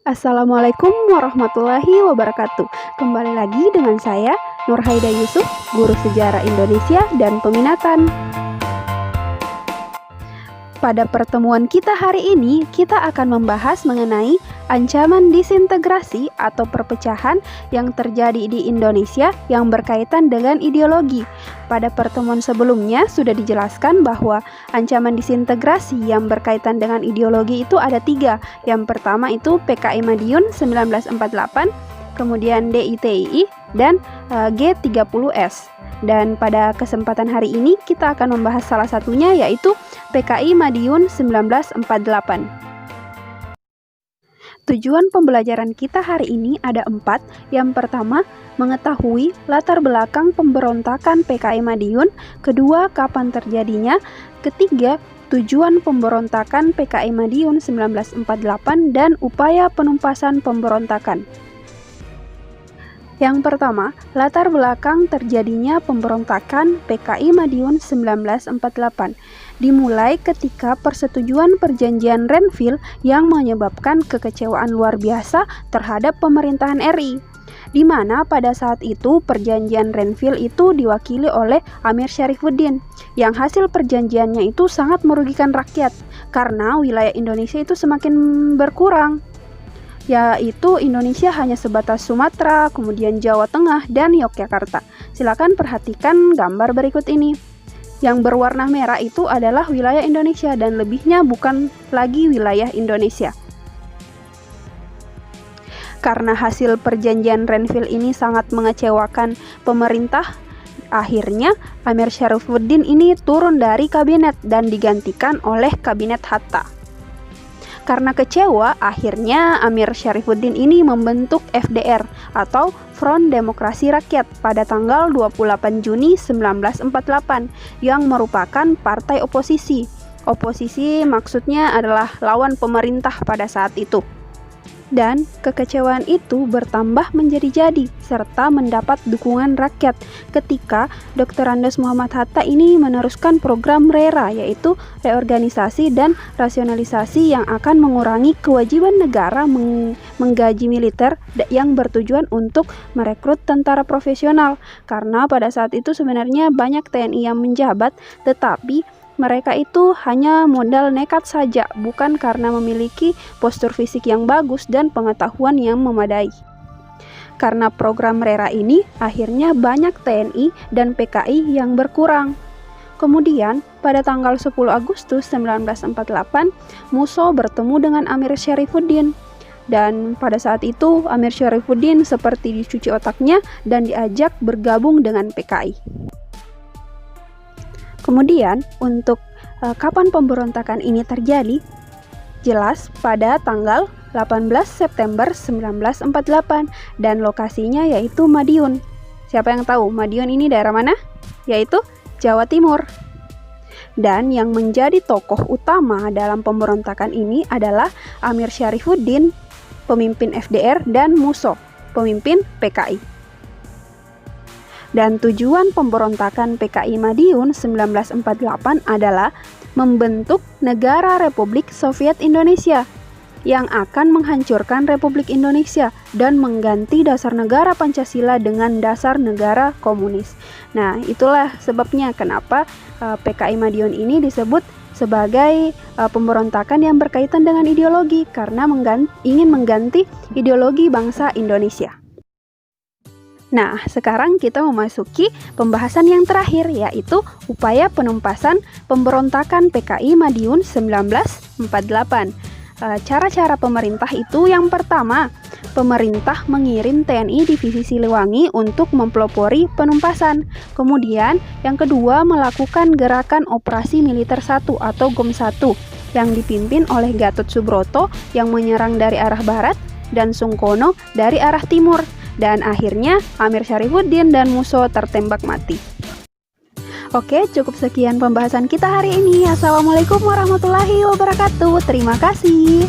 Assalamualaikum warahmatullahi wabarakatuh. Kembali lagi dengan saya, Nurhaida Yusuf, Guru Sejarah Indonesia dan Peminatan. Pada pertemuan kita hari ini, kita akan membahas mengenai ancaman disintegrasi atau perpecahan yang terjadi di Indonesia yang berkaitan dengan ideologi. Pada pertemuan sebelumnya sudah dijelaskan bahwa ancaman disintegrasi yang berkaitan dengan ideologi itu ada 3. Yang pertama itu PKI Madiun 1948, kemudian DITII, dan G30S. Dan pada kesempatan hari ini kita akan membahas salah satunya, yaitu PKI Madiun 1948. Tujuan pembelajaran kita hari ini ada 4. Yang pertama, mengetahui latar belakang pemberontakan PKI Madiun. Kedua, kapan terjadinya. Ketiga, tujuan pemberontakan PKI Madiun 1948 dan upaya penumpasan pemberontakan. Yang pertama, latar belakang terjadinya pemberontakan PKI Madiun 1948 dimulai ketika persetujuan perjanjian Renville yang menyebabkan kekecewaan luar biasa terhadap pemerintahan RI, di mana pada saat itu perjanjian Renville itu diwakili oleh Amir Syarifuddin, yang hasil perjanjiannya itu sangat merugikan rakyat karena wilayah Indonesia itu semakin berkurang, yaitu Indonesia hanya sebatas Sumatera, kemudian Jawa Tengah, dan Yogyakarta. Silakan perhatikan gambar berikut ini. Yang berwarna merah itu adalah wilayah Indonesia dan lebihnya bukan lagi wilayah Indonesia. Karena hasil perjanjian Renville ini sangat mengecewakan pemerintah, akhirnya Amir Syarifuddin ini turun dari kabinet dan digantikan oleh kabinet Hatta. Karena kecewa, akhirnya Amir Syarifuddin ini membentuk FDR atau Front Demokrasi Rakyat pada tanggal 28 Juni 1948 yang merupakan partai oposisi. Oposisi maksudnya adalah lawan pemerintah pada saat itu. Dan kekecewaan itu bertambah menjadi-jadi serta mendapat dukungan rakyat ketika Dr. Andes Muhammad Hatta ini meneruskan program RERA, yaitu reorganisasi dan rasionalisasi yang akan mengurangi kewajiban negara menggaji militer yang bertujuan untuk merekrut tentara profesional. Karena pada saat itu sebenarnya banyak TNI yang menjabat, tetapi mereka itu hanya modal nekat saja, bukan karena memiliki postur fisik yang bagus dan pengetahuan yang memadai. Karena program RERA ini, akhirnya banyak TNI dan PKI yang berkurang. Kemudian, pada tanggal 10 Agustus 1948, Musso bertemu dengan Amir Syarifuddin. Dan pada saat itu, Amir Syarifuddin seperti dicuci otaknya dan diajak bergabung dengan PKI. Kemudian, untuk kapan pemberontakan ini terjadi? Jelas pada tanggal 18 September 1948 dan lokasinya yaitu Madiun. Siapa yang tahu Madiun ini daerah mana? Yaitu Jawa Timur. Dan yang menjadi tokoh utama dalam pemberontakan ini adalah Amir Syarifuddin, pemimpin FDR, dan Musso, pemimpin PKI. Dan tujuan pemberontakan PKI Madiun 1948 adalah membentuk Negara Republik Soviet Indonesia yang akan menghancurkan Republik Indonesia dan mengganti dasar negara Pancasila dengan dasar negara komunis. Nah, itulah sebabnya kenapa PKI Madiun ini disebut sebagai pemberontakan yang berkaitan dengan ideologi, karena ingin mengganti ideologi bangsa Indonesia. Nah, sekarang kita memasuki pembahasan yang terakhir, yaitu upaya penumpasan pemberontakan PKI Madiun 1948. Cara-cara pemerintah itu yang pertama, pemerintah mengirim TNI Divisi Siliwangi untuk mempelopori penumpasan. Kemudian, yang kedua, melakukan gerakan operasi militer 1 atau GOM 1 yang dipimpin oleh Gatot Subroto yang menyerang dari arah barat dan Sungkono dari arah timur. Dan akhirnya Amir Syarifuddin dan Musso tertembak mati. Oke, cukup sekian pembahasan kita hari ini. Assalamualaikum warahmatullahi wabarakatuh. Terima kasih.